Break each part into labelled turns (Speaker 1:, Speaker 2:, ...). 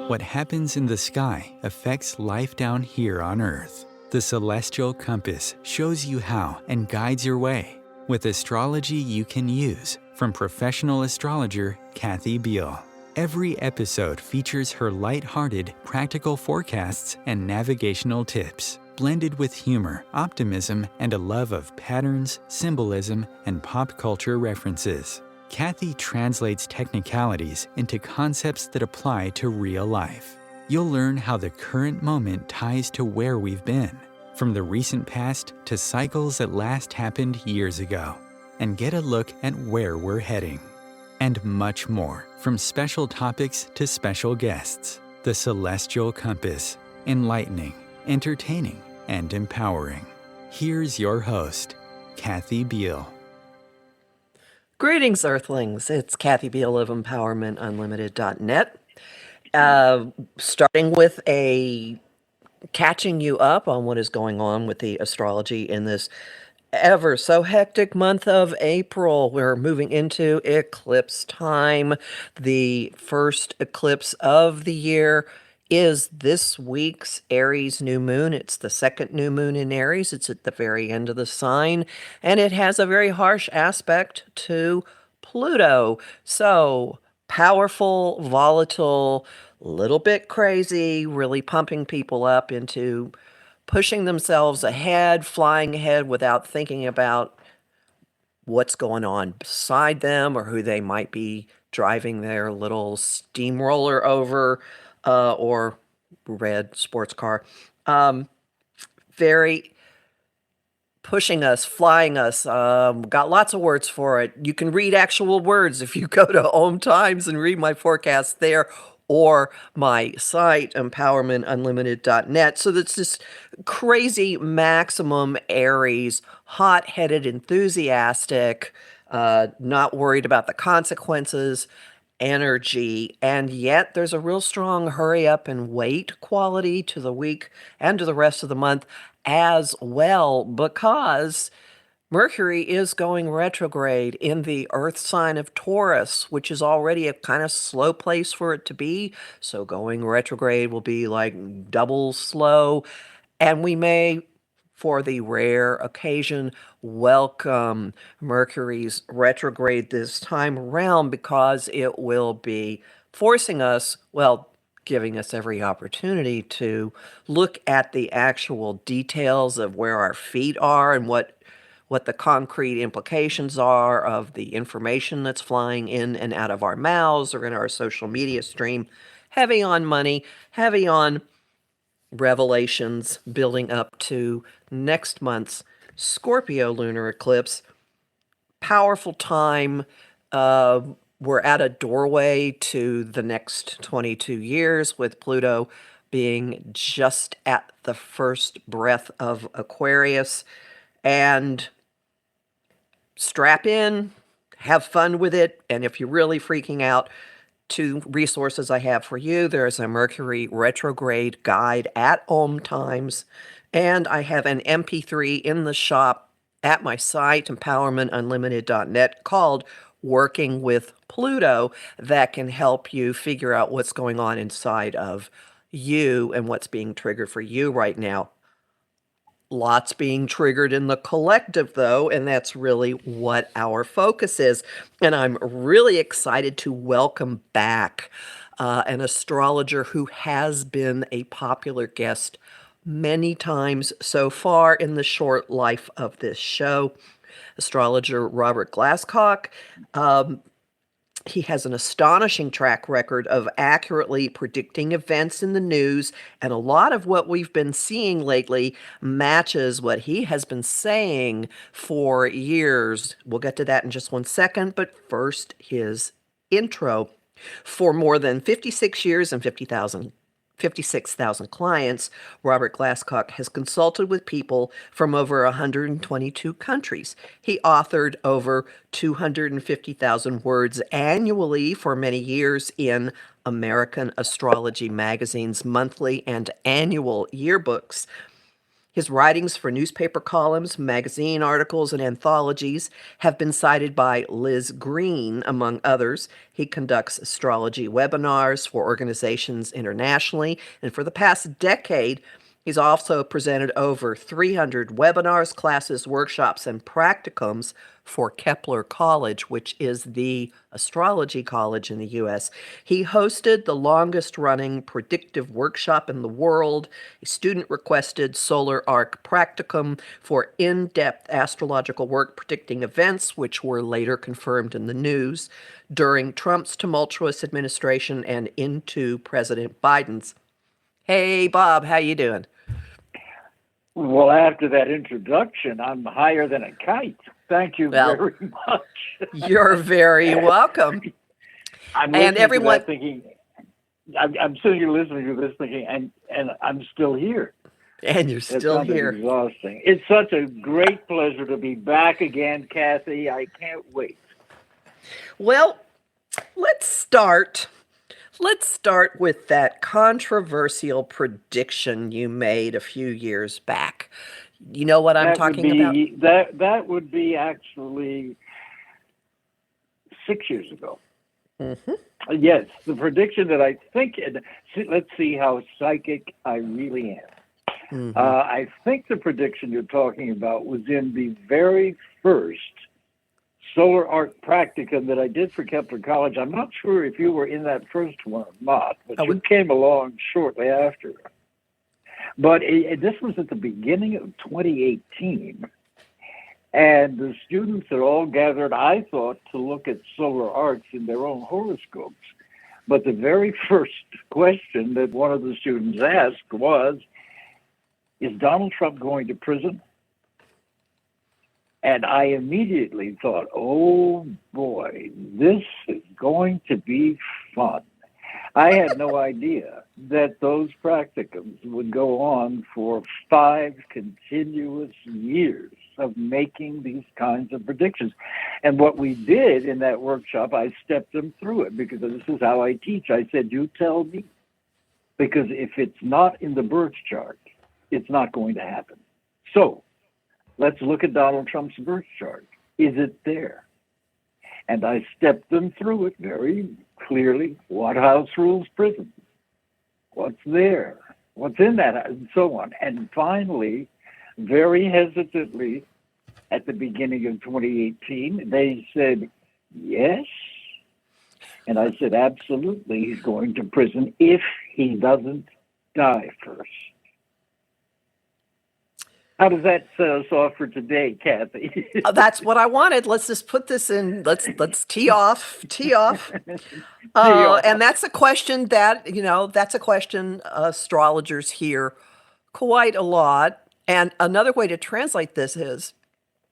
Speaker 1: What happens in the sky affects life down here on Earth. The celestial compass shows you how and guides your way with astrology you can use from professional astrologer Kathy Beal. Every episode features her light-hearted, practical forecasts and navigational tips, blended with humor, optimism, and a love of patterns, symbolism, and pop culture references. Kathy translates technicalities into concepts that apply to real life. You'll learn how the current moment ties to where we've been, from the recent past to cycles that last happened years ago, and get a look at where we're heading. And much more, from special topics to special guests. The Celestial Compass, enlightening, entertaining, and empowering. Here's your host, Kathy Beal.
Speaker 2: Greetings, Earthlings. It's Kathy Beal of EmpowermentUnlimited.net. Starting with a catching you up on what is going on with the astrology in this ever so hectic month of April. We're moving into eclipse time. The first eclipse of the year is this week's Aries new moon. It's the second new moon in Aries. It's at the very end of the sign, and it has a very harsh aspect to Pluto. So powerful, volatile, little bit crazy, really pumping people up into pushing themselves ahead, flying ahead without thinking about what's going on beside them or who they might be driving their little steamroller over or red sports car. Very pushing us, flying us. Got lots of words for it. You can read actual words if you go to Om Times and read my forecast there, or my site, empowermentunlimited.net. So that's this crazy maximum Aries, hot-headed, enthusiastic, not worried about the consequences, energy, and yet there's a real strong hurry up and wait quality to the week and to the rest of the month as well, because Mercury is going retrograde in the Earth sign of Taurus, which is already a kind of slow place for it to be. So going retrograde will be like double slow. And we may, for the rare occasion, welcome Mercury's retrograde this time around, because it will be forcing us, well, giving us every opportunity to look at the actual details of where our feet are and what the concrete implications are of the information that's flying in and out of our mouths or in our social media stream. Heavy on money, heavy on revelations, building up to next month's Scorpio lunar eclipse. Powerful time. We're at a doorway to the next 22 years, with Pluto being just at the first breath of Aquarius. And strap in, have fun with it, and if you're really freaking out, two resources I have for you. There's a Mercury retrograde guide at Om Times, and I have an MP3 in the shop at my site, empowermentunlimited.net, called Working with Pluto, that can help you figure out what's going on inside of you and what's being triggered for you right now. Lots being triggered in the collective, though, and that's really what our focus is. And I'm really excited to welcome back an astrologer who has been a popular guest many times so far in the short life of this show. Astrologer Robert Glasscock. He has an astonishing track record of accurately predicting events in the news, and a lot of what we've been seeing lately matches what he has been saying for years. We'll get to that in just one second, but first, his intro. For more than 56 years and 56,000 clients, Robert Glasscock has consulted with people from over 122 countries. He authored over 250,000 words annually for many years in American Astrology magazine's monthly and annual yearbooks. His writings for newspaper columns, magazine articles, and anthologies have been cited by Liz Green, among others. He conducts astrology webinars for organizations internationally, and for the past decade, he's also presented over 300 webinars, classes, workshops, and practicums for Kepler College, which is the astrology college in the U.S. He hosted the longest-running predictive workshop in the world, a student-requested solar arc practicum for in-depth astrological work predicting events, which were later confirmed in the news, during Trump's tumultuous administration and into President Biden's. Hey, Bob, how you doing?
Speaker 3: Well, after that introduction, I'm higher than a kite. Thank you very much.
Speaker 2: You're very welcome.
Speaker 3: I'm
Speaker 2: And everyone
Speaker 3: thinking, I'm sitting here listening to this thinking, and I'm still here.
Speaker 2: And you're still here.
Speaker 3: Exhausting. It's such a great pleasure to be back again, Kathy. I can't wait.
Speaker 2: Well, let's start with that controversial prediction you made a few years back. You know what I'm talking about?
Speaker 3: That would be actually 6 years ago.
Speaker 2: Mm-hmm.
Speaker 3: Yes, the prediction that I think, let's see how psychic I really am.
Speaker 2: Mm-hmm.
Speaker 3: I think the prediction you're talking about was in the very first solar arc practicum that I did for Kepler College. I'm not sure if you were in that first one or not, but you came along shortly after. But this was at the beginning of 2018, and the students had all gathered, I thought, to look at solar arcs in their own horoscopes. But the very first question that one of the students asked was, is Donald Trump going to prison? And I immediately thought, oh boy, this is going to be fun. I had no idea that those practicums would go on for 5 continuous years of making these kinds of predictions. And what we did in that workshop, I stepped them through it because this is how I teach. I said, you tell me, because if it's not in the birth chart, it's not going to happen. So let's look at Donald Trump's birth chart. Is it there? And I stepped them through it very clearly. What house rules prison? What's there? What's in that house? And so on. And finally, very hesitantly, at the beginning of 2018, they said, yes. And I said, absolutely, he's going to prison if he doesn't die first. How does that set us off for today, Kathy?
Speaker 2: That's what I wanted. Let's just put this in. Let's tee off. And that's a question that's a question astrologers hear quite a lot. And another way to translate this is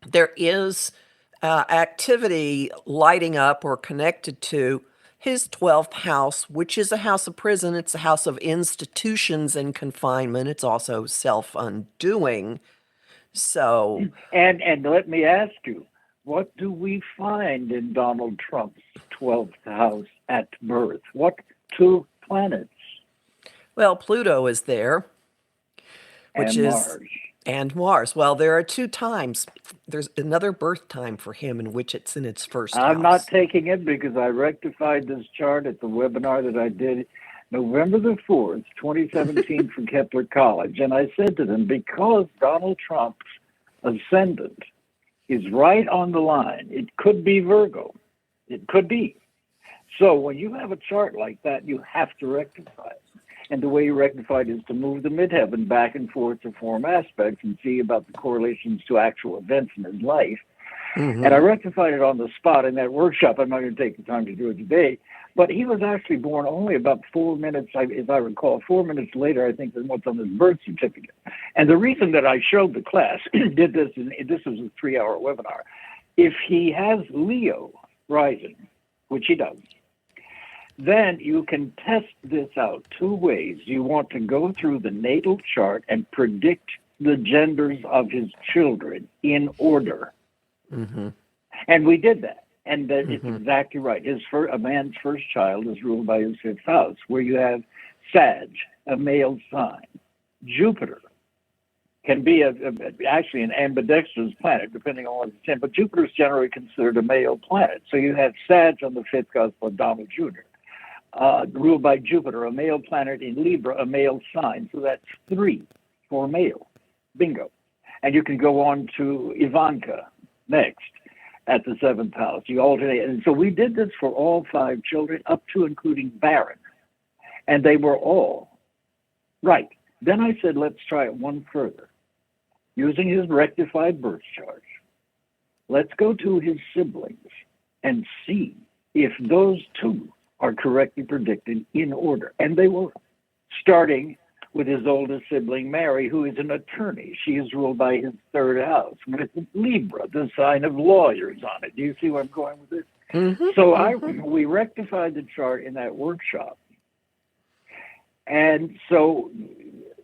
Speaker 2: there is activity lighting up or connected to his 12th house, which is a house of prison. It's a house of institutions and confinement. It's also self-undoing. So,
Speaker 3: and let me ask you, what do we find in Donald Trump's 12th house at birth? What 2 planets?
Speaker 2: Well, Pluto is there, which
Speaker 3: and
Speaker 2: is
Speaker 3: Mars.
Speaker 2: And Mars. Well, there are 2 times. There's another birth time for him in which it's in its first house.
Speaker 3: I'm not taking it because I rectified this chart at the webinar that I did November the 4th, 2017 from Kepler College. And I said to them, because Donald Trump's ascendant is right on the line, it could be Virgo. It could be. So when you have a chart like that, you have to rectify it. And the way you rectify it is to move the midheaven back and forth to form aspects and see about the correlations to actual events in his life. Mm-hmm. And I rectified it on the spot in that workshop. I'm not going to take the time to do it today. But he was actually born only about 4 minutes, if I recall, 4 minutes later, I think, than what's on his birth certificate. And the reason that I showed the class, did this, and this was a 3-hour webinar, if he has Leo rising, which he does, then you can test this out 2 ways. You want to go through the natal chart and predict the genders of his children in order. Mm-hmm. And we did that. And it's exactly right. A man's first child is ruled by his 5th house, where you have Sag, a male sign, Jupiter, can be actually an ambidextrous planet, depending on what it's in. But Jupiter is generally considered a male planet. So you have Sag on the fifth cusp of Donald Jr., ruled by Jupiter, a male planet in Libra, a male sign. So that's 3 for male. Bingo. And you can go on to Ivanka next at the 7th house. You alternate. And so we did this for all 5 children, up to including Baron. And they were all right. Then I said, let's try it one further. Using his rectified birth chart, let's go to his siblings and see if those 2 are correctly predicted in order. And they were, starting with his oldest sibling, Mary, who is an attorney. She is ruled by his 3rd house, with Libra, the sign of lawyers on it. Do you see where I'm going with this?
Speaker 2: Mm-hmm.
Speaker 3: So we rectified the chart in that workshop. And so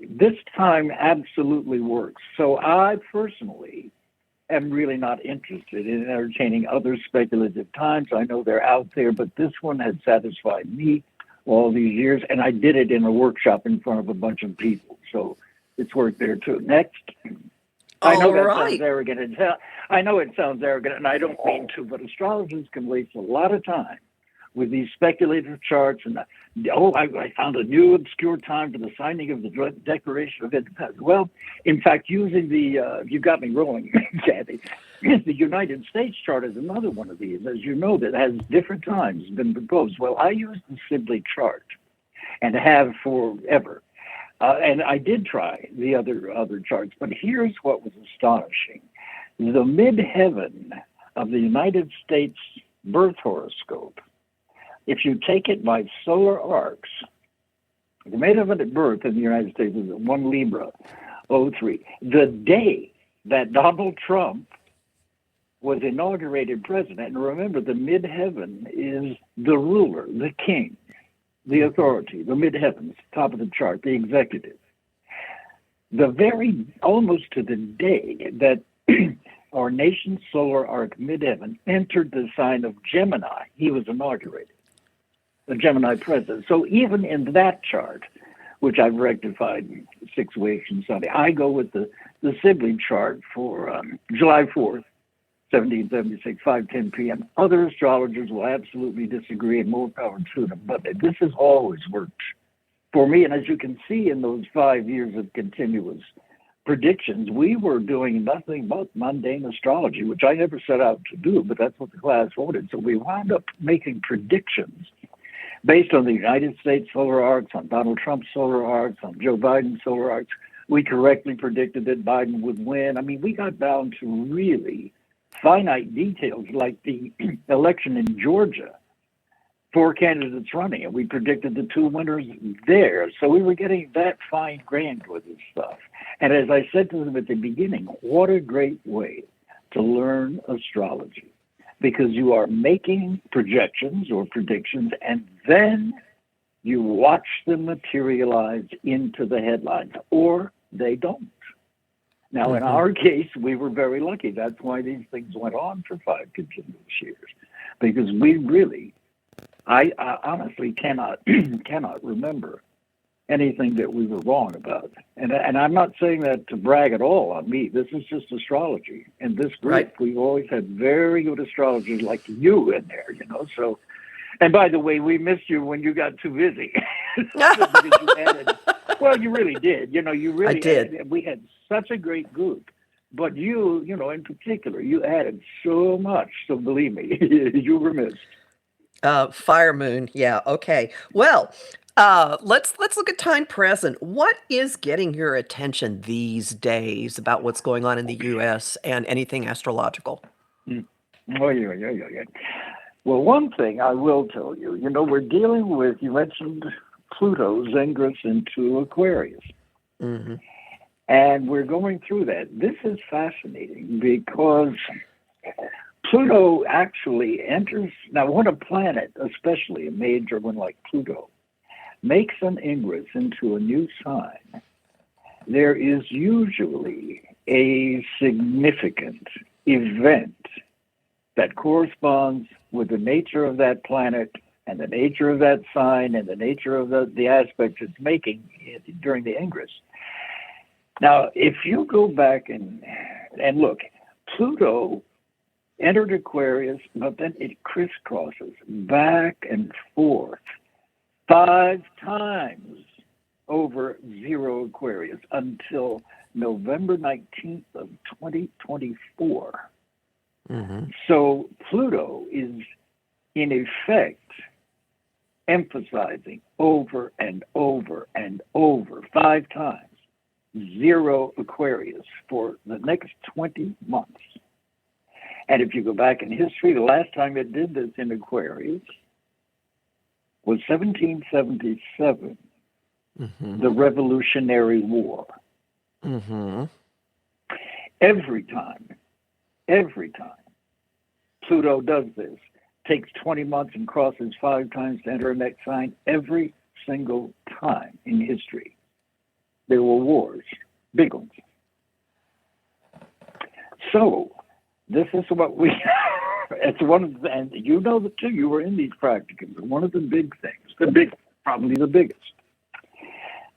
Speaker 3: this time absolutely works. So I personally am really not interested in entertaining other speculative times. I know they're out there, but this one had satisfied me all these years, and I did it in a workshop in front of a bunch of people. So it's worked there too. Next. I know that sounds arrogant. I know it sounds arrogant, and I don't mean to, but astrologers can waste a lot of time with these speculative charts. And I found a new obscure time for the signing of the Declaration of Independence. Well, in fact, using the, you got me rolling, Kathy, the United States chart is another one of these, as you know, that has different times been proposed. Well, I used the Sibley chart and have forever. And I did try the other charts, but here's what was astonishing. The midheaven of the United States birth horoscope, if you take it by solar arcs, the midheaven at birth in the United States is 1 Libra, 03. The day that Donald Trump was inaugurated president, and remember, the midheaven is the ruler, the king, the authority, the midheavens, top of the chart, the executive. The very, almost to the day that our nation's solar arc midheaven entered the sign of Gemini, he was inaugurated, the Gemini president. So even in that chart, which I've rectified 6 weeks and Sunday, I go with the sibling chart for July 4th, 1776, 5:10 p.m. Other astrologers will absolutely disagree, and more power to them. But this has always worked for me. And as you can see in those 5 years of continuous predictions, we were doing nothing but mundane astrology, which I never set out to do, but that's what the class wanted. So we wound up making predictions based on the United States solar arcs, on Donald Trump's solar arcs, on Joe Biden's solar arcs. We correctly predicted that Biden would win. I mean, we got down to really finite details, like the election in Georgia, 4 candidates running, and we predicted the 2 winners there. So we were getting that fine-grained with this stuff. And as I said to them at the beginning, what a great way to learn astrology, because you are making projections or predictions, and then you watch them materialize into the headlines, or they don't. Now, in our case, we were very lucky. That's why these things went on for 5 continuous years, because we really, I honestly cannot remember anything that we were wrong about. And I'm not saying that to brag at all on me. This is just astrology. And this group,
Speaker 2: Right.
Speaker 3: We've always had very good astrologers like you in there, So, and by the way, we missed you when you got too busy. Because you added, well, you really did. You really
Speaker 2: I did.
Speaker 3: Added, we had such a great group. But you in particular, you added so much. So believe me, you were missed.
Speaker 2: Fire moon. Yeah. Okay. Well, let's look at time present. What is getting your attention these days about what's going on in the U.S. and anything astrological?
Speaker 3: Oh, yeah. Well, one thing I will tell you, we're dealing with, you mentioned Pluto's ingress into Aquarius.
Speaker 2: Mm-hmm.
Speaker 3: And we're going through that. This is fascinating because Pluto actually enters, now when a planet, especially a major one like Pluto, makes an ingress into a new sign, there is usually a significant event that corresponds with the nature of that planet and the nature of that sign and the nature of the aspect it's making during the ingress. Now, if you go back and look, Pluto entered Aquarius, but then it crisscrosses back and forth 5 times over zero Aquarius until November 19th of 2024. So Pluto is in effect emphasizing over and over and over 5 times zero Aquarius for the next 20 months. And if you go back in history, the last time it did this in Aquarius was 1777, the Revolutionary War. Every time Pluto does this, takes 20 months and crosses 5 times to enter a next sign, every single time in history, there were wars, big ones. So, this is what we, it's one of the, and you know the two, you were in these practicums, one of the big things, probably the biggest,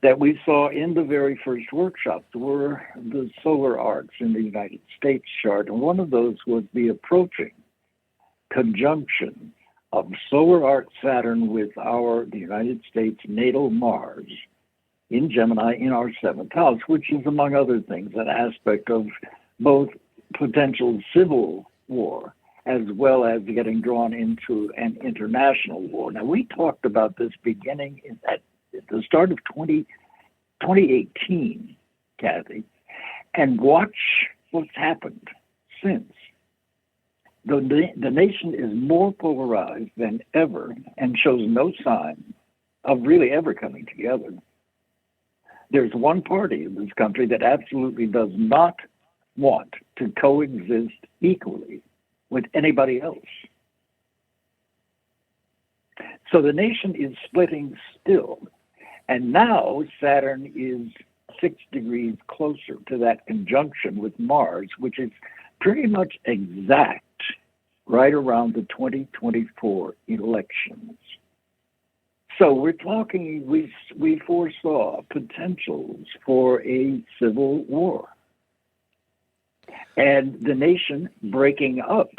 Speaker 3: that we saw in the very first workshops were the solar arcs in the United States chart. And one of those was the approaching conjunction of solar arc Saturn with the United States natal Mars in Gemini in our seventh house, which is, among other things, an aspect of both potential civil war as well as getting drawn into an international war. Now, we talked about this beginning at the start of 2018, Kathy, and watch what's happened since. The nation is more polarized than ever and shows no sign of really ever coming together. There's one party in this country that absolutely does not want to coexist equally with anybody else. So the nation is splitting still. And now Saturn is 6 degrees closer to that conjunction with Mars, which is pretty much exact right around the 2024 elections. So we're talking, we foresaw potentials for a civil war and the nation breaking up.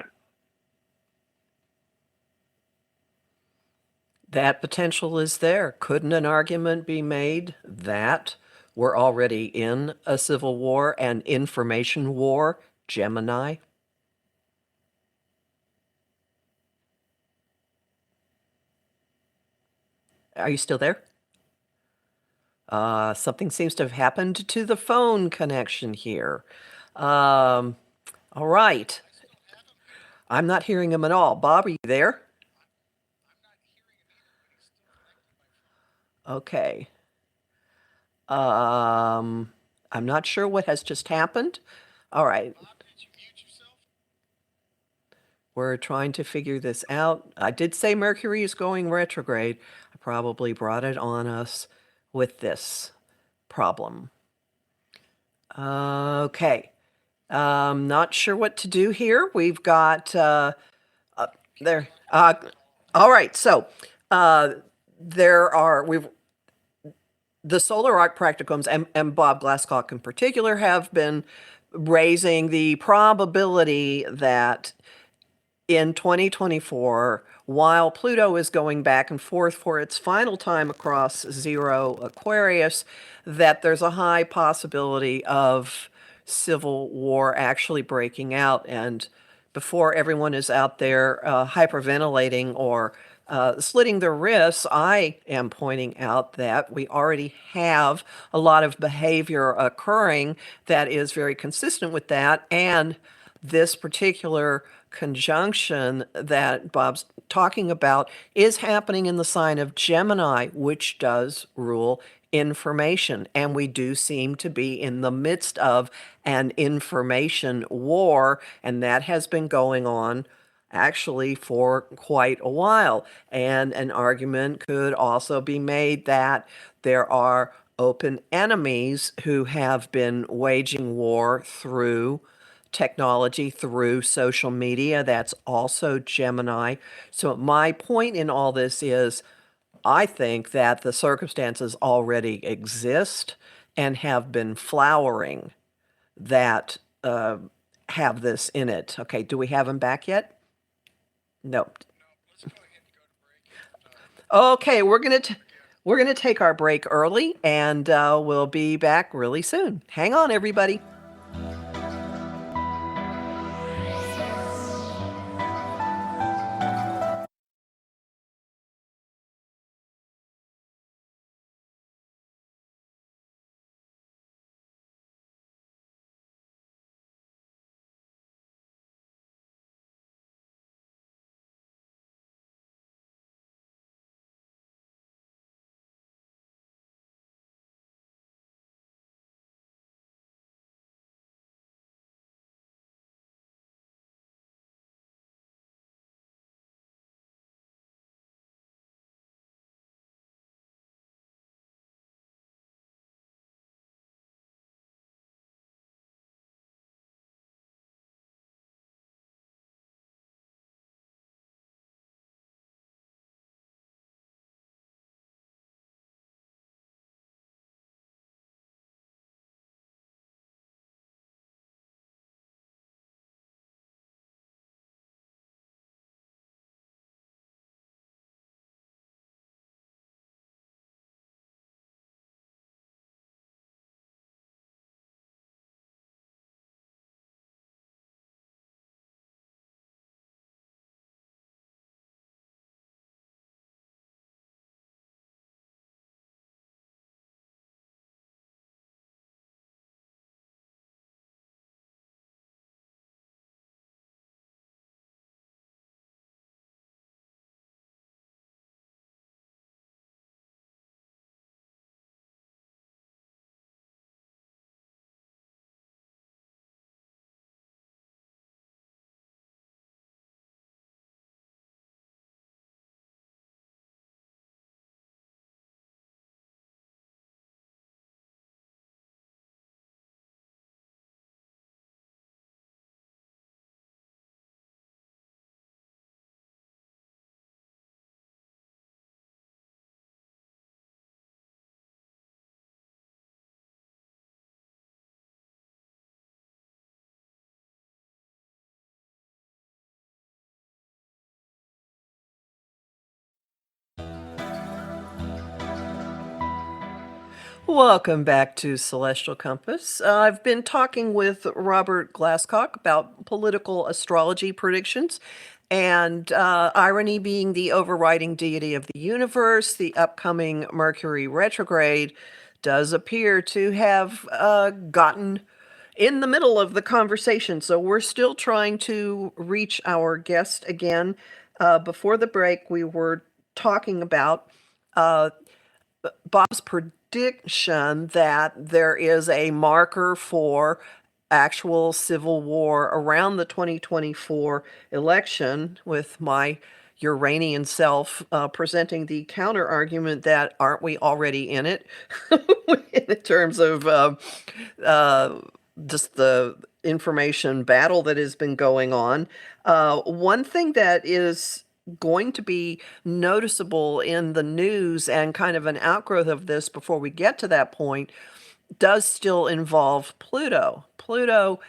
Speaker 2: That potential is there. Couldn't an argument be made that we're already in a civil war and information war, Gemini? Are you still there? Something seems to have happened to the phone connection here. All right. I'm not hearing him at all. Bob, are you there? Okay. I'm not sure what has just happened. All right. We're trying to figure this out. I did say Mercury is going retrograde. I probably brought it on us with this problem. Okay. Not sure what to do here. We've got there. All right. So the solar arc practicums and Bob Glasscock in particular have been raising the probability that in 2024, while Pluto is going back and forth for its final time across zero Aquarius, that there's a high possibility of civil war actually breaking out. And before everyone is out there hyperventilating or slitting their wrists, I am pointing out that we already have a lot of behavior occurring that is very consistent with that. And this particular conjunction that Bob's talking about is happening in the sign of Gemini, which does rule information. And we do seem to be in the midst of an information war, and that has been going on actually for quite a while. And an argument could also be made that there are open enemies who have been waging war through technology, through social media. That's also Gemini. So my point in all this is I think that the circumstances already exist and have been flowering that have this in it. Okay, do we have them back yet? Nope. Okay, we're gonna take our break early, and we'll be back really soon. Hang on, everybody. Welcome back to Celestial Compass. I've been talking with Robert Glasscock about political astrology predictions, and irony being the overriding deity of the universe, the upcoming Mercury retrograde does appear to have gotten in the middle of the conversation. So we're still trying to reach our guest again. Before the break, we were talking about Bob's prediction that there is a marker for actual civil war around the 2024 election, with my Uranian self presenting the counter argument that aren't we already in it in terms of uh, just the information battle that has been going on. One thing that is going to be noticeable in the news and kind of an outgrowth of this before we get to that point does still involve Pluto. Pluto,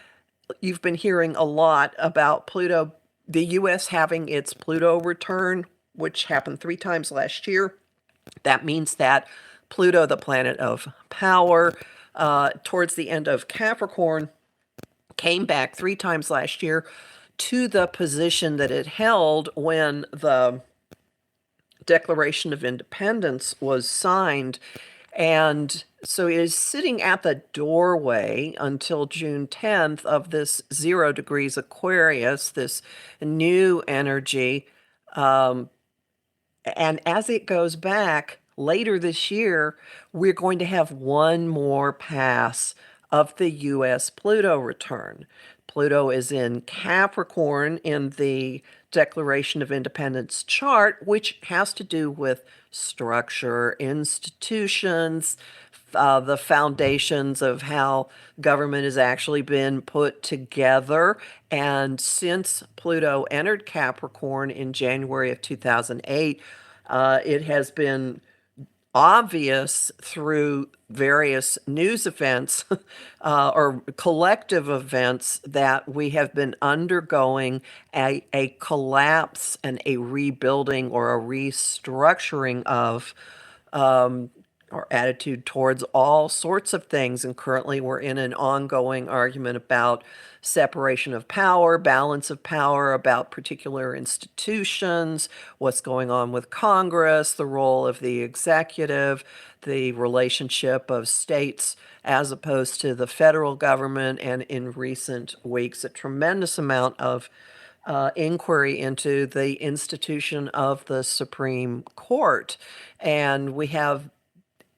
Speaker 2: you've been hearing a lot about Pluto, the US having its Pluto return, which happened 3 times last year. That means that Pluto, the planet of power, towards the end of Capricorn, came back 3 times last year to the position that it held when the Declaration of Independence was signed. And so it is sitting at the doorway until June 10th of this 0 degrees Aquarius, this new energy. And as it goes back later this year, we're going to have one more pass of the US Pluto return. Pluto is in Capricorn in the Declaration of Independence chart, which has to do with structure, institutions, the foundations of how government has actually been put together. And since Pluto entered Capricorn in January of 2008, it has been obvious through various news events or collective events that we have been undergoing a collapse and a rebuilding or a restructuring of our attitude towards all sorts of things. And currently, we're in an ongoing argument about separation of power, balance of power, about particular institutions, what's going on with Congress, the role of the executive, the relationship of states as opposed to the federal government, and in recent weeks, a tremendous amount of inquiry into the institution of the Supreme Court. And we have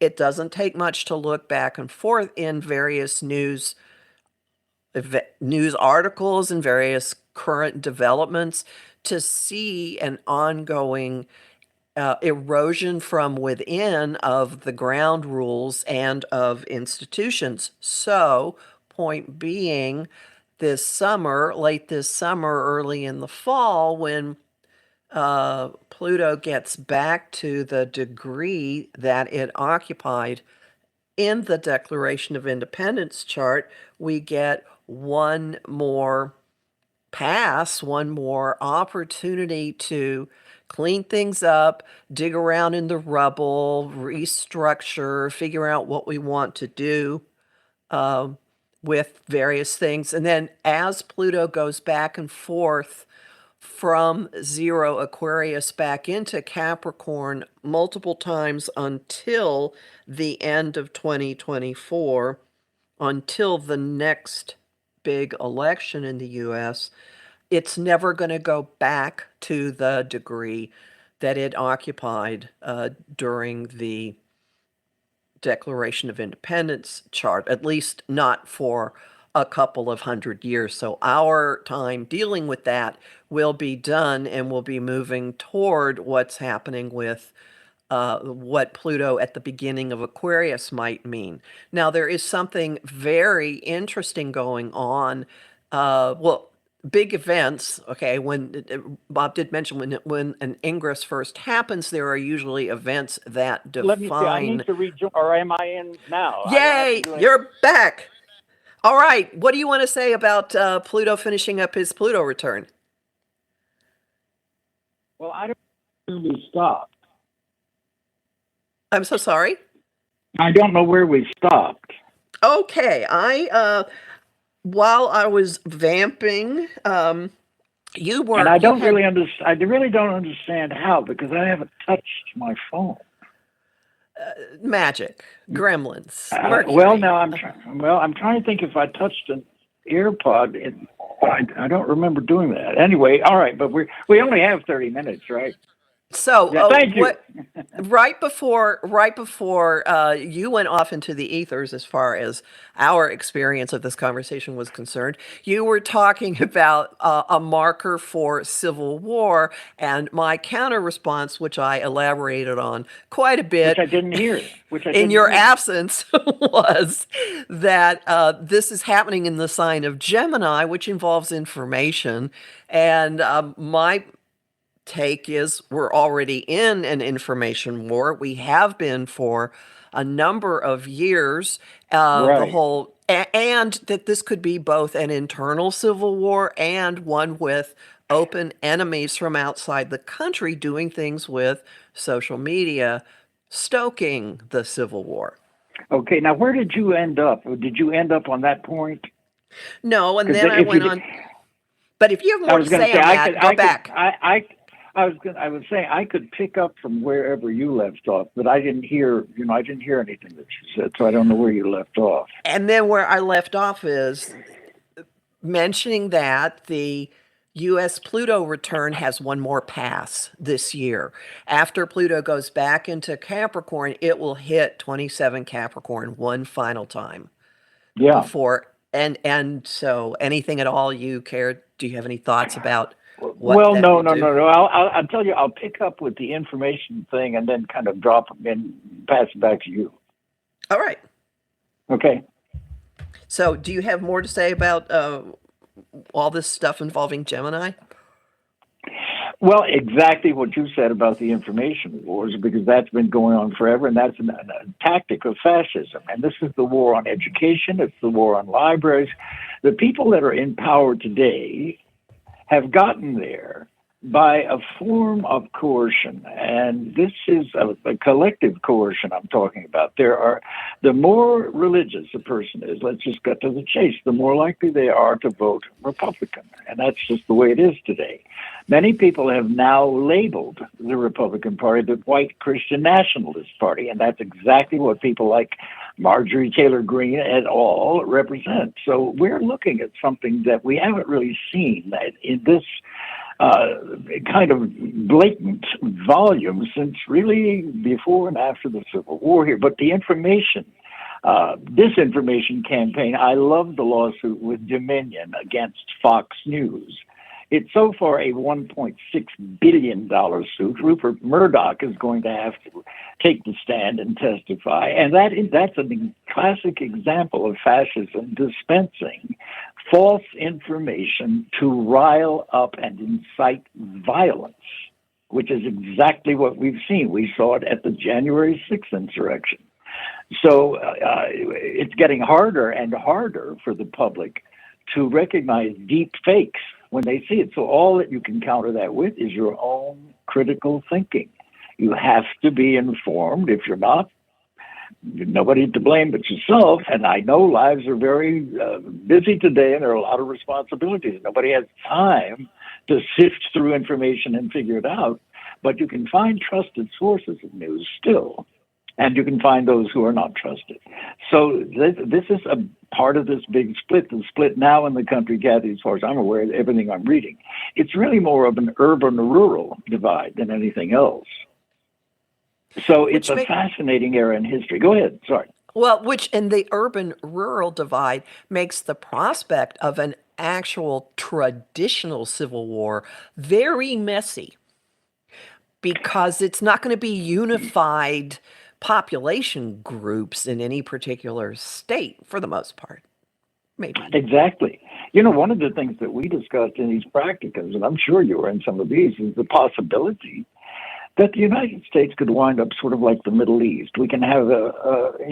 Speaker 2: it doesn't take much to look back and forth in various news articles and various current developments to see an ongoing erosion from within of the ground rules and of institutions. So, point being, late this summer, early in the fall, when Pluto gets back to the degree that it occupied in the Declaration of Independence chart, we get one more pass, one more opportunity to clean things up, dig around in the rubble, restructure, figure out what we want to do with various things. And then as Pluto goes back and forth from zero Aquarius back into Capricorn multiple times until the end of 2024, until the next big election in the US, it's never going to go back to the degree that it occupied during the Declaration of Independence chart, at least not for a couple of 100 years. So our time dealing with that will be done, and we'll be moving toward what's happening with what Pluto at the beginning of Aquarius might mean. Now, there is something very interesting going on. Big events, okay, when Bob did mention when an ingress first happens, there are usually events that define.
Speaker 4: Let me see. I need to rejoin, or am I in now?
Speaker 2: Yay, you're back. All right. What do you want to say about Pluto finishing up his Pluto return?
Speaker 4: Well, I don't know where we stopped.
Speaker 2: I'm so sorry.
Speaker 3: I don't know where we stopped.
Speaker 2: Okay. While I was vamping, you were.
Speaker 3: And I don't really understand. I really don't understand how, because I haven't touched my phone.
Speaker 2: Magic, gremlins.
Speaker 3: Well, now I'm trying to think if I touched an AirPod. I don't remember doing that. Anyway, all right, but we only have 30 minutes, right?
Speaker 2: So
Speaker 3: yeah, thank you.
Speaker 2: right before you went off into the ethers, as far as our experience of this conversation was concerned, you were talking about a marker for civil war, and my counter response, which I elaborated on quite a bit,
Speaker 3: which I didn't hear,
Speaker 2: in your absence, was that this is happening in the sign of Gemini, which involves information, and my take is we're already in an information war. We have been for a number of years.
Speaker 3: Right.
Speaker 2: And that this could be both an internal civil war and one with open enemies from outside the country doing things with social media, stoking the civil war.
Speaker 3: Okay, now where did you end up? Did you end up on that point?
Speaker 2: No, and then I went on. But if you have more to say on that, go back.
Speaker 3: I was saying I could pick up from wherever you left off, but I didn't hear anything that you said, so I don't know where you left off.
Speaker 2: And then where I left off is mentioning that the U.S. Pluto return has one more pass this year. After Pluto goes back into Capricorn, it will hit 27 Capricorn one final time.
Speaker 3: Yeah.
Speaker 2: Before and so anything at all you care? Do you have any thoughts about?
Speaker 3: Well, no. I'll tell you. I'll pick up with the information thing and then kind of drop and pass it back to you.
Speaker 2: All right.
Speaker 3: Okay.
Speaker 2: So, do you have more to say about all this stuff involving Gemini?
Speaker 3: Well, exactly what you said about the information wars, because that's been going on forever, and that's a tactic of fascism. And this is the war on education, it's the war on libraries. The people that are in power today have gotten there by a form of coercion. And this is a collective coercion I'm talking about. The more religious a person is, let's just cut to the chase, the more likely they are to vote Republican. And that's just the way it is today. Many people have now labeled the Republican Party the white Christian nationalist party, and that's exactly what people like Marjorie Taylor Greene et al. Represent. So we're looking at something that we haven't really seen in this kind of blatant volume since really before and after the Civil War here. But the disinformation campaign, I love the lawsuit with Dominion against Fox News. It's so far a $1.6 billion suit. Rupert Murdoch is going to have to take the stand and testify. And that's a classic example of fascism dispensing false information to rile up and incite violence, which is exactly what we've seen. We saw it at the January 6th insurrection. So it's getting harder and harder for the public to recognize deep fakes when they see it. So all that you can counter that with is your own critical thinking. You have to be informed. If you're not, nobody to blame but yourself. And I know lives are very busy today, and there are a lot of responsibilities. Nobody has time to sift through information and figure it out. But you can find trusted sources of news still, and you can find those who are not trusted. So this is a part of this big split. The split now in the country, Kathy, as far as I'm aware, everything I'm reading, it's really more of an urban-rural divide than anything else. So it's a fascinating era in history. Go ahead. Sorry.
Speaker 2: Well, which in the urban-rural divide makes the prospect of an actual traditional civil war very messy, because it's not going to be unified population groups in any particular state for the most part. Maybe.
Speaker 3: Exactly. You know, one of the things that we discussed in these practicums, and I'm sure you were in some of these, is the possibility that the United States could wind up sort of like the Middle East. We can have an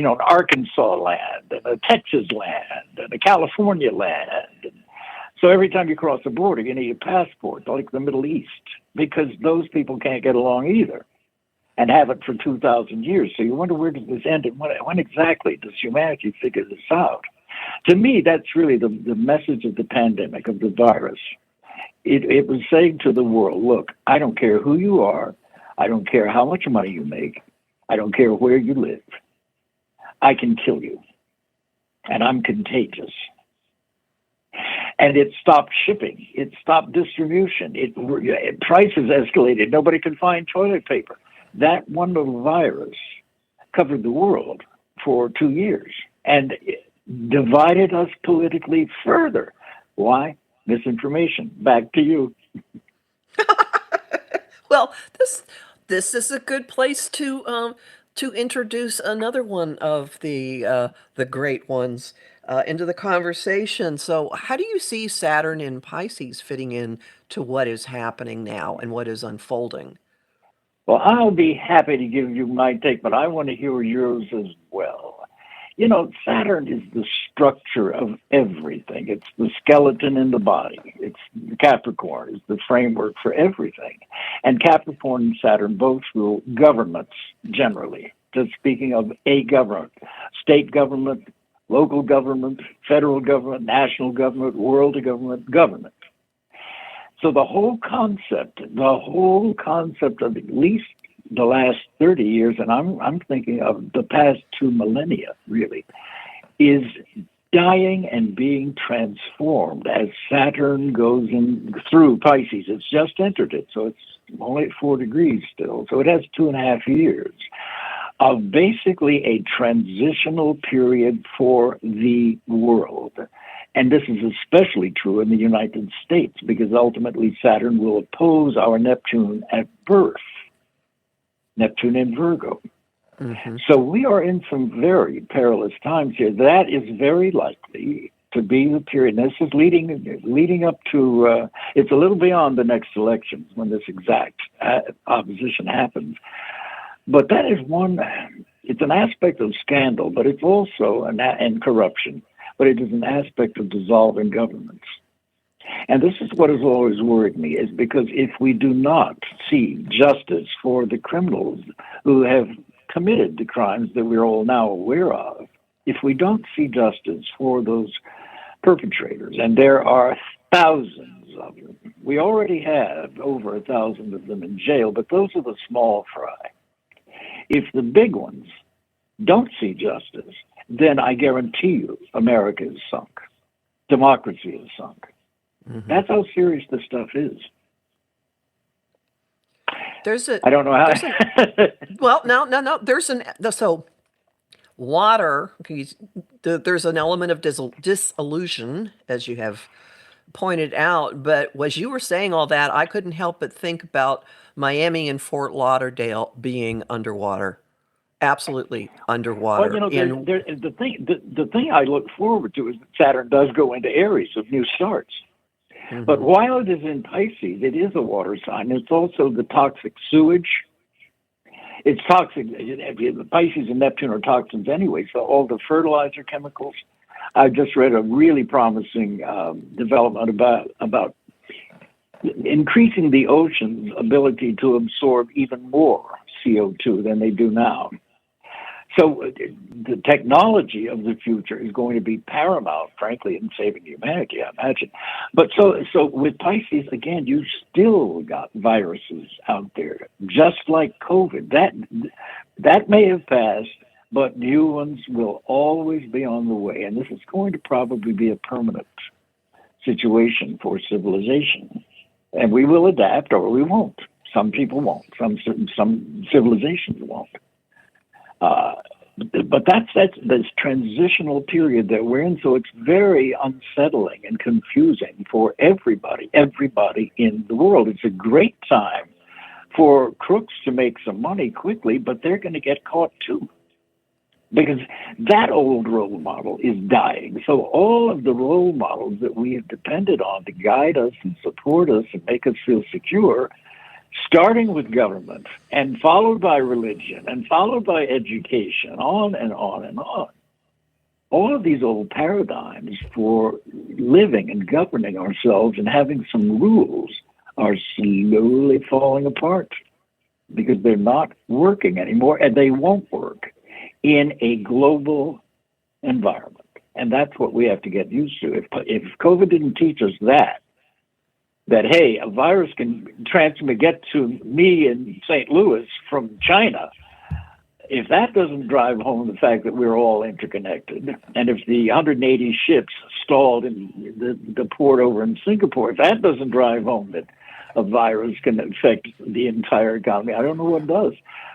Speaker 3: Arkansas land and a Texas land and a California land. And so every time you cross the border, you need a passport, like the Middle East, because those people can't get along either and have it for 2,000 years. So you wonder, where does this end, and when exactly does humanity figure this out? To me, that's really the message of the pandemic, of the virus. It was saying to the world, look, I don't care who you are. I don't care how much money you make. I don't care where you live. I can kill you. And I'm contagious. And it stopped shipping. It stopped distribution. Prices escalated. Nobody could find toilet paper. That one little virus covered the world for 2 years and divided us politically further. Why? Misinformation. Back to you.
Speaker 2: Well, this is a good place to introduce another one of the great ones into the conversation. So, how do you see Saturn in Pisces fitting in to what is happening now and what is unfolding?
Speaker 3: Well, I'll be happy to give you my take, but I want to hear yours as well. You know, Saturn is the structure of everything. It's the skeleton in the body. It's Capricorn is the framework for everything. And Capricorn and Saturn both rule governments generally. Just speaking of a government, state government, local government, federal government, national government, world government. So the whole concept of at least the last 30 years, and I'm thinking of the past 2 millennia, really, is dying and being transformed as Saturn goes in through Pisces. It's just entered it, so it's only at 4 degrees still. So it has 2.5 years of basically a transitional period for the world. And this is especially true in the United States, because ultimately Saturn will oppose our Neptune at birth. Neptune in Virgo. Mm-hmm. So we are in some very perilous times here. That is very likely to be the period. And this is leading up to. It's a little beyond the next elections when this exact opposition happens. But that is one. It's an aspect of scandal, but it's also and corruption. But it is an aspect of dissolving governments. And this is what has always worried me, is because if we do not see justice for the criminals who have committed the crimes that we're all now aware of, if we don't see justice for those perpetrators, and there are thousands of them, we already have over 1,000 of them in jail, but those are the small fry. If the big ones don't see justice, then I guarantee you America is sunk. Democracy is sunk. Mm-hmm. That's how serious this stuff is. I don't know how.
Speaker 2: No. So water, there's an element of disillusion, as you have pointed out. But as you were saying all that, I couldn't help but think about Miami and Fort Lauderdale being underwater. Absolutely underwater.
Speaker 3: Well, the thing I look forward to is that Saturn does go into Aries of new starts. Mm-hmm. But while it is in Pisces, it is a water sign. It's also the toxic sewage. It's toxic. Pisces and Neptune are toxins anyway, so all the fertilizer chemicals. I just read a really promising development about increasing the ocean's ability to absorb even more CO2 than they do now. So the technology of the future is going to be paramount, frankly, in saving humanity, I imagine. But so with Pisces, again, you still got viruses out there, just like COVID. That may have passed, but new ones will always be on the way. And this is going to probably be a permanent situation for civilization. And we will adapt or we won't. Some people won't. Some civilizations won't. But that's this transitional period that we're in. So it's very unsettling and confusing for everybody in the world. It's a great time for crooks to make some money quickly, but they're going to get caught too. Because that old role model is dying. So all of the role models that we have depended on to guide us and support us and make us feel secure, starting with government and followed by religion and followed by education, on and on and on. All of these old paradigms for living and governing ourselves and having some rules are slowly falling apart because they're not working anymore, and they won't work in a global environment. And that's what we have to get used to. If COVID didn't teach us that, hey, a virus can get to me in St. Louis from China, if that doesn't drive home the fact that we're all interconnected, and if the 180 ships stalled in the port over in Singapore, if that doesn't drive home that a virus can affect the entire economy, I don't know what does.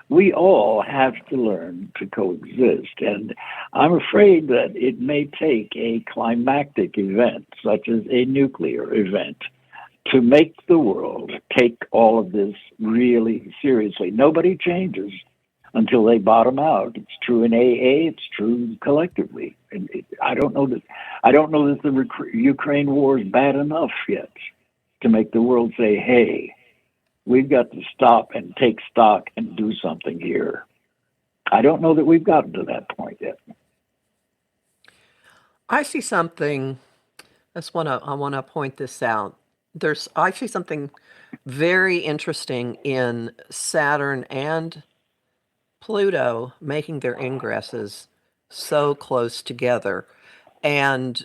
Speaker 3: We all have to learn to coexist. And I'm afraid that it may take a climactic event, such as a nuclear event, to make the world take all of this really seriously. Nobody changes until they bottom out. It's true in AA. It's true collectively. And I don't know that the Ukraine war is bad enough yet to make the world say, "Hey, we've got to stop and take stock and do something here." I don't know that we've gotten to that point yet.
Speaker 2: I see something. I want to point this out. I see something very interesting in Saturn and Pluto making their ingresses so close together. And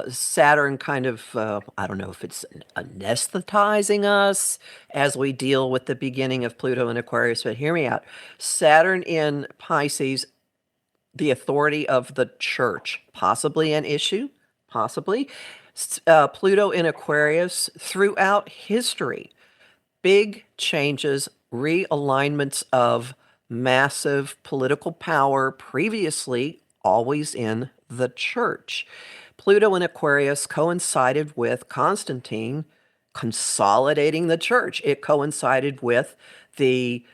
Speaker 2: Saturn kind of, I don't know if it's anesthetizing us as we deal with the beginning of Pluto in Aquarius, but hear me out. Saturn in Pisces, the authority of the church, possibly an issue, possibly. Pluto in Aquarius, throughout history, big changes, realignments of massive political power, previously always in the church. Pluto in Aquarius coincided with Constantine consolidating the church. It coincided with the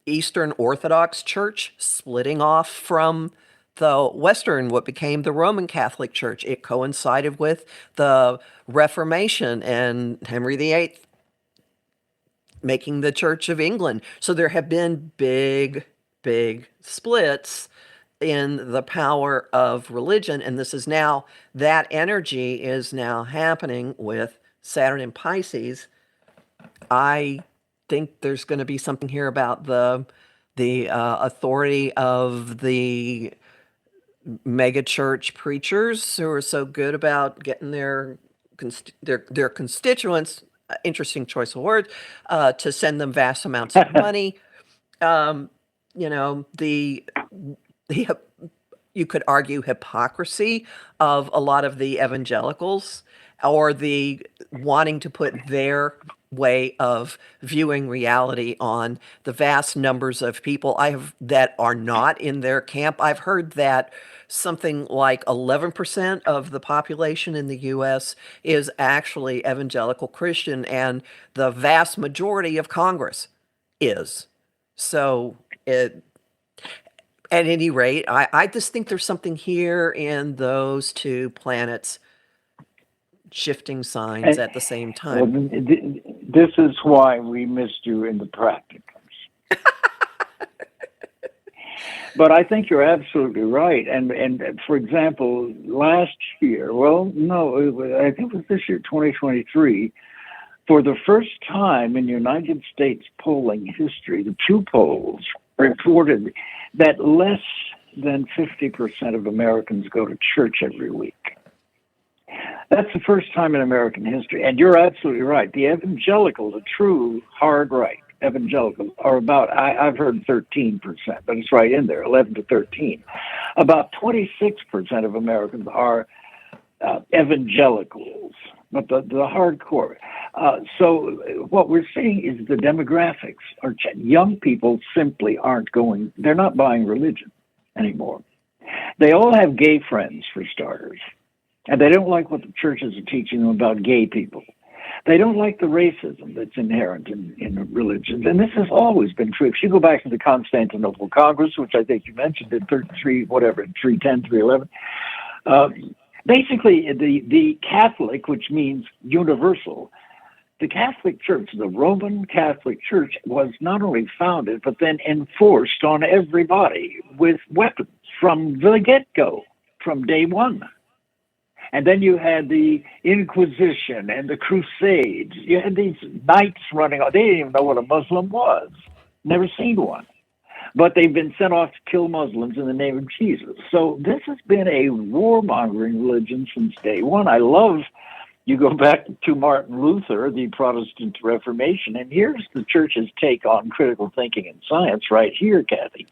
Speaker 2: Eastern Orthodox Church splitting off from the Western, what became the Roman Catholic Church. It coincided with the Reformation and Henry VIII making the Church of England. So there have been big, big splits in the power of religion. And this is now, that energy is now happening with Saturn in Pisces. I think there's going to be something here about the authority of the mega church preachers who are so good about getting their constituents, interesting choice of words, to send them vast amounts of money. You know, the you could argue hypocrisy of a lot of the evangelicals, or the wanting to put their way of viewing reality on the vast numbers of people that are not in their camp. I've heard that something like 11% of the population in the US is actually evangelical Christian, and the vast majority of Congress is. So at any rate, I just think there's something here in those two planets shifting signs at the same time.
Speaker 3: Well, this is why we missed you in the practicums. But I think you're absolutely right. And for example, last year, well, no, I think it was this year, 2023, for the first time in United States polling history, the Pew polls reported that less than 50% of Americans go to church every week. That's the first time in American history. And you're absolutely right. The evangelicals, the true hard right evangelicals, are about, I've heard 13%, but it's right in there, 11 to 13. About 26% of Americans are evangelicals, but the hardcore. So what we're seeing is the demographics are young people simply aren't going, they're not buying religion anymore. They all have gay friends, for starters, and they don't like what the churches are teaching them about gay people. They don't like the racism that's inherent in religions, and this has always been true. If you go back to the Constantinople Congress, which I think you mentioned in 310, 311, basically the Catholic, which means universal, the Catholic Church, the Roman Catholic Church, was not only founded, but then enforced on everybody with weapons from the get-go, from day one. And then you had the Inquisition and the Crusades. You had these knights running off. They didn't even know what a Muslim was. Never seen one. But they've been sent off to kill Muslims in the name of Jesus. So this has been a warmongering religion since day one. I love, you go back to Martin Luther, the Protestant Reformation, and here's the church's take on critical thinking and science right here, Kathy.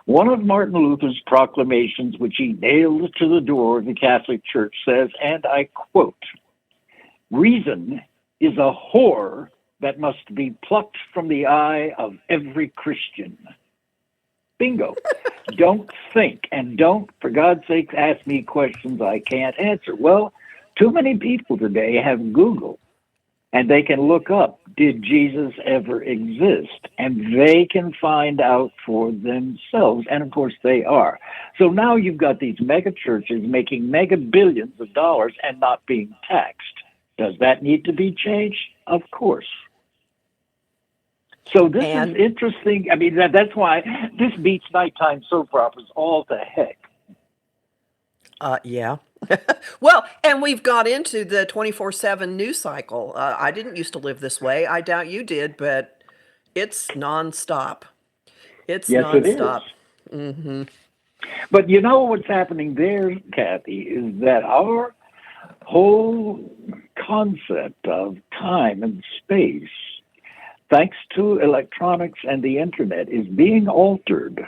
Speaker 3: One of Martin Luther's proclamations, which he nailed to the door of the Catholic Church, says, and I quote, "Reason is a whore that must be plucked from the eye of every Christian." Bingo. Don't think, and don't, for God's sake, ask me questions I can't answer. Well, too many people today have Google, and they can look up, did Jesus ever exist? And they can find out for themselves. And of course they are. So now you've got these mega churches making mega billions of dollars and not being taxed. Does that need to be changed? Of course. So this is interesting. I mean, that's why this beats nighttime soap operas all to heck.
Speaker 2: Yeah. Well, and we've got into the 24/7 news cycle. I didn't used to live this way. I doubt you did, but it's nonstop. It's
Speaker 3: yes,
Speaker 2: nonstop.
Speaker 3: It is. Mm-hmm. But you know what's happening there, Kathy, is that our whole concept of time and space, thanks to electronics and the internet, is being altered.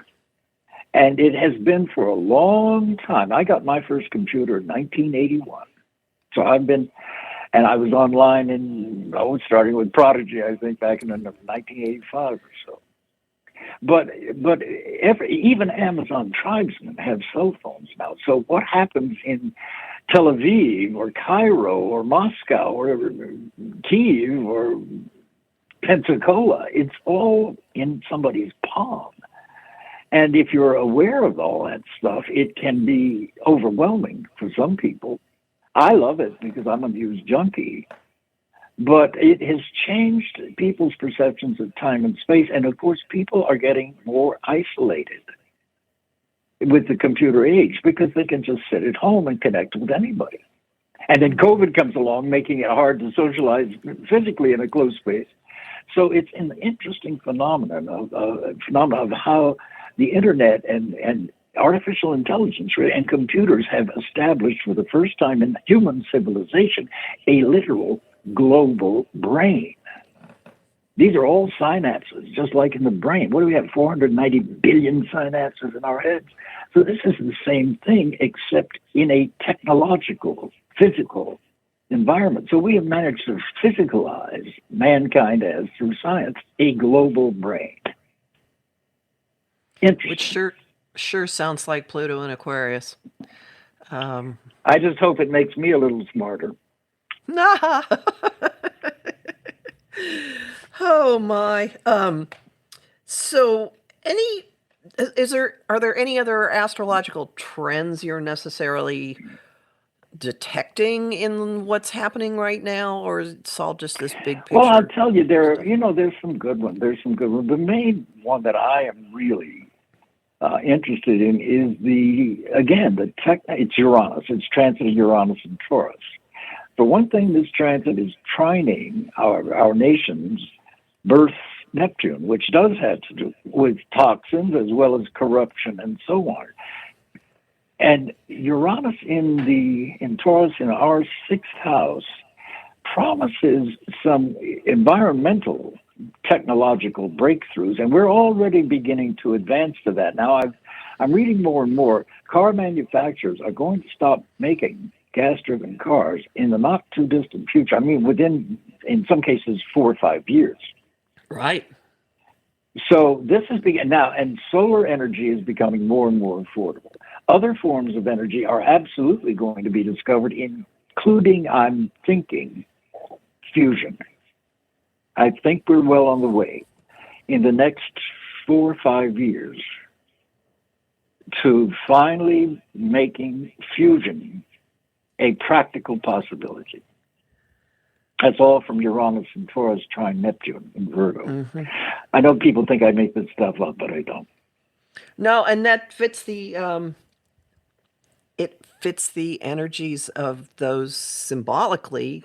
Speaker 3: And it has been for a long time. I got my first computer in 1981. So I've been, and I was online starting with Prodigy, I think, back in 1985 or so. But even Amazon tribesmen have cell phones now. So what happens in Tel Aviv or Cairo or Moscow or Kyiv or Pensacola, it's all in somebody's palm. And if you're aware of all that stuff, it can be overwhelming for some people. I love it because I'm a news junkie, but it has changed people's perceptions of time and space. And of course, people are getting more isolated with the computer age because they can just sit at home and connect with anybody. And then COVID comes along, making it hard to socialize physically in a closed space. So it's an interesting phenomenon of how the internet and artificial intelligence and computers have established for the first time in human civilization a literal global brain. These are all synapses, just like in the brain. What do we have? 490 billion synapses in our heads. So this is the same thing, except in a technological, physical environment. So we have managed to physicalize mankind as, through science, a global brain. Interesting.
Speaker 2: Which sure sounds like Pluto and Aquarius.
Speaker 3: I just hope it makes me a little smarter.
Speaker 2: Nah. Oh my. So are there any other astrological trends you're necessarily detecting in what's happening right now, or is it all just this big picture?
Speaker 3: Well, I'll tell you, there's some good ones. There's some good ones. The main one that I am really interested in is it's Uranus. It's transit of Uranus and Taurus. For one thing, this transit is trining our nation's birth Neptune, which does have to do with toxins as well as corruption and so on. And Uranus in Taurus in our sixth house promises some environmental technological breakthroughs, and we're already beginning to advance to that. Now, I'm reading more and more. Car manufacturers are going to stop making gas-driven cars in the not-too-distant future. I mean, within, in some cases, 4 or 5 years.
Speaker 2: Right.
Speaker 3: So this is now, and solar energy is becoming more and more affordable. Other forms of energy are absolutely going to be discovered, including, I'm thinking, fusion. I think we're well on the way in the next 4 or 5 years to finally making fusion a practical possibility. That's all from Uranus and Taurus trine Neptune in Virgo. Mm-hmm. I know people think I make this stuff up, but I don't.
Speaker 2: No, and that fits the it fits the energies of those symbolically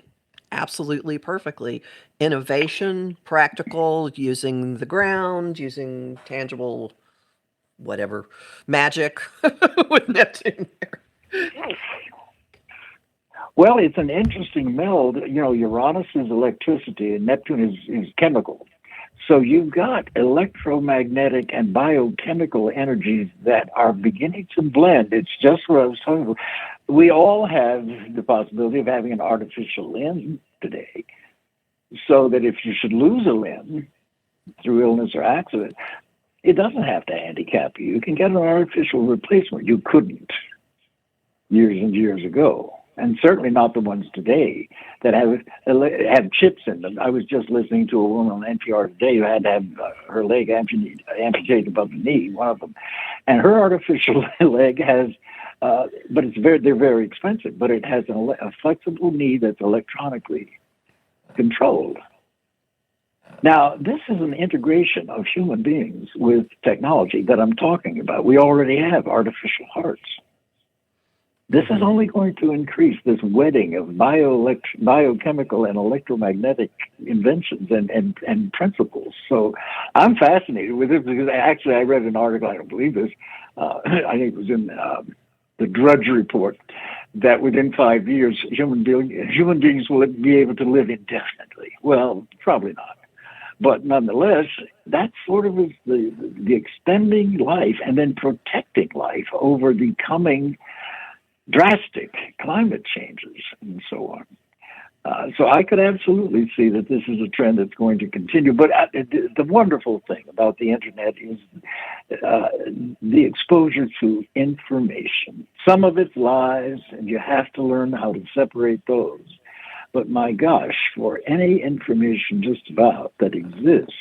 Speaker 2: absolutely perfectly. Innovation, practical, using the ground, using tangible whatever magic with Neptune there.
Speaker 3: Well, it's an interesting meld. Uranus is electricity and Neptune is chemical. So you've got electromagnetic and biochemical energies that are beginning to blend. It's just what I was talking about. We all have the possibility of having an artificial limb today, so that if you should lose a limb through illness or accident, it doesn't have to handicap you. You can get an artificial replacement. You couldn't years and years ago. And certainly not the ones today that have chips in them. I was just listening to a woman on NPR today who had to have her leg amputated above the knee, one of them. And her artificial leg has, but they're very expensive, but it has a flexible knee that's electronically controlled. Now, this is an integration of human beings with technology that I'm talking about. We already have artificial hearts. This is only going to increase this wedding of biochemical and electromagnetic inventions and principles. So I'm fascinated with it because actually I read an article, I don't believe this, I think it was in the Drudge Report, that within 5 years, human beings will be able to live indefinitely. Well, probably not. But nonetheless, that sort of is the extending life and then protecting life over the coming drastic climate changes and so on. So I could absolutely see that this is a trend that's going to continue. But the wonderful thing about the internet is the exposure to information. Some of it's lies, and you have to learn how to separate those. But my gosh, for any information just about that exists,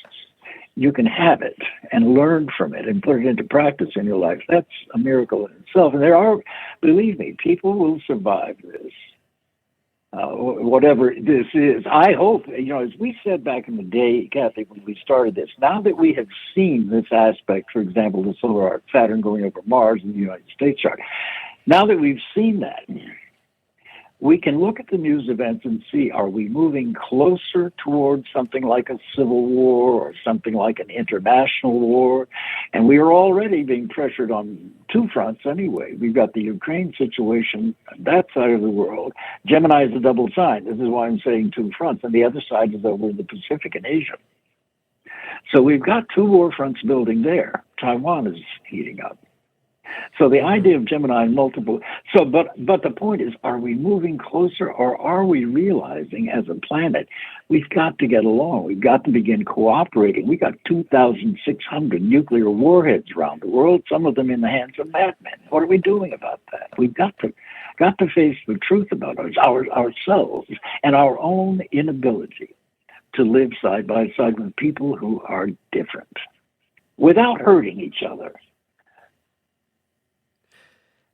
Speaker 3: you can have it and learn from it and put it into practice in your life. That's a miracle in itself. And there are, believe me, people will survive this. Whatever this is, I hope, as we said back in the day, Kathy, when we started this, now that we have seen this aspect, for example, the solar arc, Saturn going over Mars in the United States chart, now that we've seen that, we can look at the news events and see, are we moving closer towards something like a civil war or something like an international war? And we are already being pressured on two fronts anyway. We've got the Ukraine situation, that side of the world. Gemini is a double sign. This is why I'm saying two fronts. And the other side is over in the Pacific and Asia. So we've got two war fronts building there. Taiwan is heating up. So the idea of Gemini and multiple, but the point is, are we moving closer, or are we realizing as a planet, we've got to get along. We've got to begin cooperating. We got 2,600 nuclear warheads around the world, some of them in the hands of madmen. What are we doing about that? We've got to face the truth about ourselves and our own inability to live side by side with people who are different without hurting each other.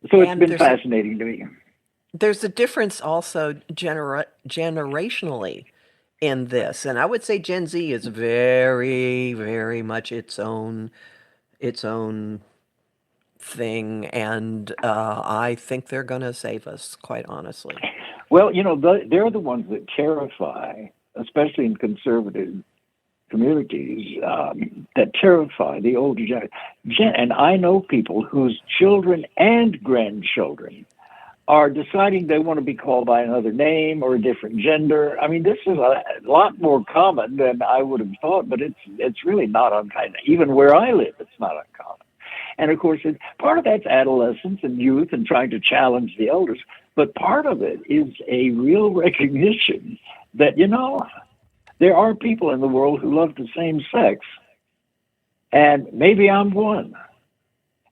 Speaker 3: So it's been fascinating to me.
Speaker 2: There's a difference also generationally in this. And I would say Gen Z is very, very much its own thing. And I think they're going to save us, quite honestly.
Speaker 3: Well, they're the ones that terrify, especially in conservative communities, that terrify the older generation. And I know people whose children and grandchildren are deciding they want to be called by another name or a different gender. I mean, this is a lot more common than I would have thought, but it's really not uncommon. Even where I live, it's not uncommon. And of course, part of that's adolescence and youth and trying to challenge the elders, but part of it is a real recognition that, there are people in the world who love the same sex, and maybe I'm one.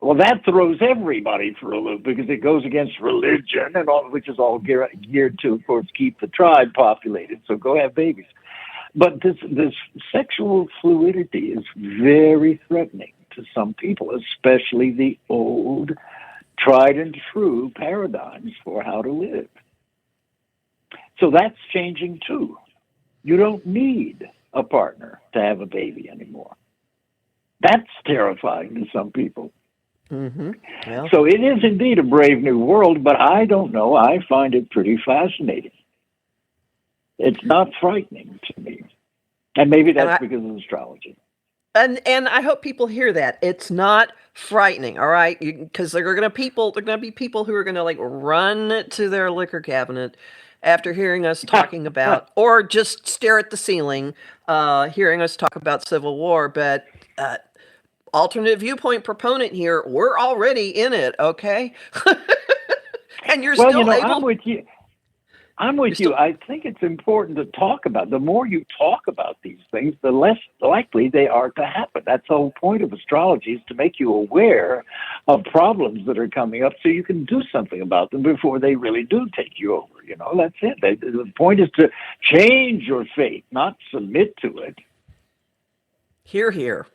Speaker 3: Well, that throws everybody for a loop because it goes against religion and all, which is all geared to, of course, keep the tribe populated. So go have babies. But this sexual fluidity is very threatening to some people, especially the old, tried and true paradigms for how to live. So that's changing too. You don't need a partner to have a baby anymore. That's terrifying to some people.
Speaker 2: Mm-hmm. Yeah.
Speaker 3: So it is indeed a brave new world, but I don't know. I find it pretty fascinating. It's not frightening to me. And maybe that's because of astrology.
Speaker 2: And I hope people hear that. It's not frightening, all right? Because there are going to be people who are going to run to their liquor cabinet after hearing us talking about, or just stare at the ceiling, hearing us talk about Civil War. But alternate viewpoint proponent here, we're already in it, okay? And you're still able.
Speaker 3: I'm with you. I think it's important to talk about. The more you talk about these things, the less likely they are to happen. That's the whole point of astrology, is to make you aware of problems that are coming up so you can do something about them before they really do take you over. That's it. The point is to change your fate, not submit to it.
Speaker 2: Hear, hear.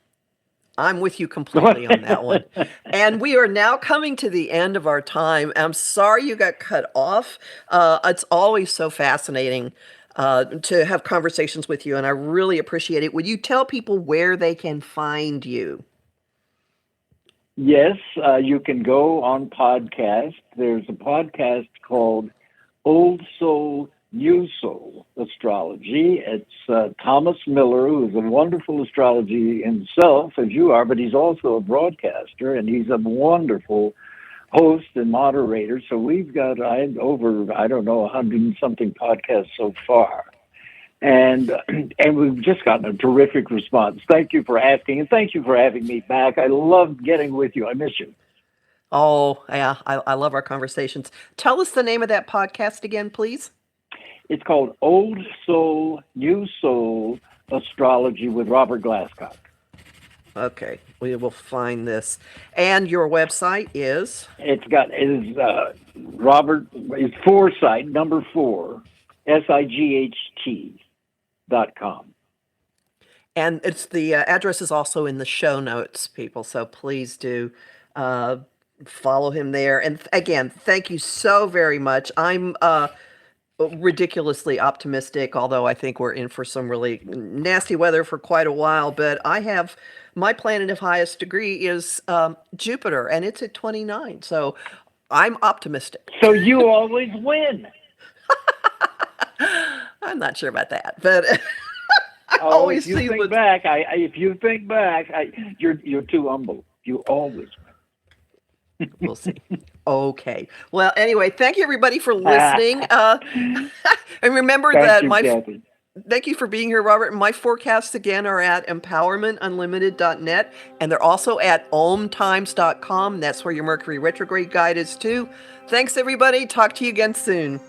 Speaker 2: I'm with you completely on that one. And we are now coming to the end of our time. I'm sorry you got cut off. It's always so fascinating to have conversations with you, and I really appreciate it. Would you tell people where they can find you?
Speaker 3: Yes, you can go on podcast. There's a podcast called Old Soul, New Soul Astrology. It's Thomas Miller, who is a wonderful astrology himself, as you are, but he's also a broadcaster, and he's a wonderful host and moderator. So we've got over 100 and something podcasts so far. And we've just gotten a terrific response. Thank you for asking, and thank you for having me back. I love getting with you. I miss you.
Speaker 2: Oh, yeah, I love our conversations. Tell us the name of that podcast again, please.
Speaker 3: It's called Old Soul, New Soul Astrology with Robert Glasscock.
Speaker 2: Okay, we will find this. And your website is?
Speaker 3: Robert, it's Foresight, number 4, SIGHT.com.
Speaker 2: And it's the address is also in the show notes, people. So please do uh, follow him there. And again, thank you so very much. I'm ridiculously optimistic, although I think we're in for some really nasty weather for quite a while. But I have my planet of highest degree is Jupiter, and it's at 29. So I'm optimistic.
Speaker 4: So you always win.
Speaker 2: I'm not sure about that, but I
Speaker 4: Oh,
Speaker 2: always
Speaker 4: if you
Speaker 2: see
Speaker 4: think
Speaker 2: what.
Speaker 4: back, if you think back, you're too humble. You always
Speaker 2: We'll see. Okay. Well, anyway, thank you everybody for listening. And remember
Speaker 4: Thank
Speaker 2: that
Speaker 4: you, Kathy.
Speaker 2: thank you for being here, Robert. My forecasts again are at empowermentunlimited.net, and they're also at ohmtimes.com. That's where your Mercury retrograde guide is too. Thanks everybody. Talk to you again soon.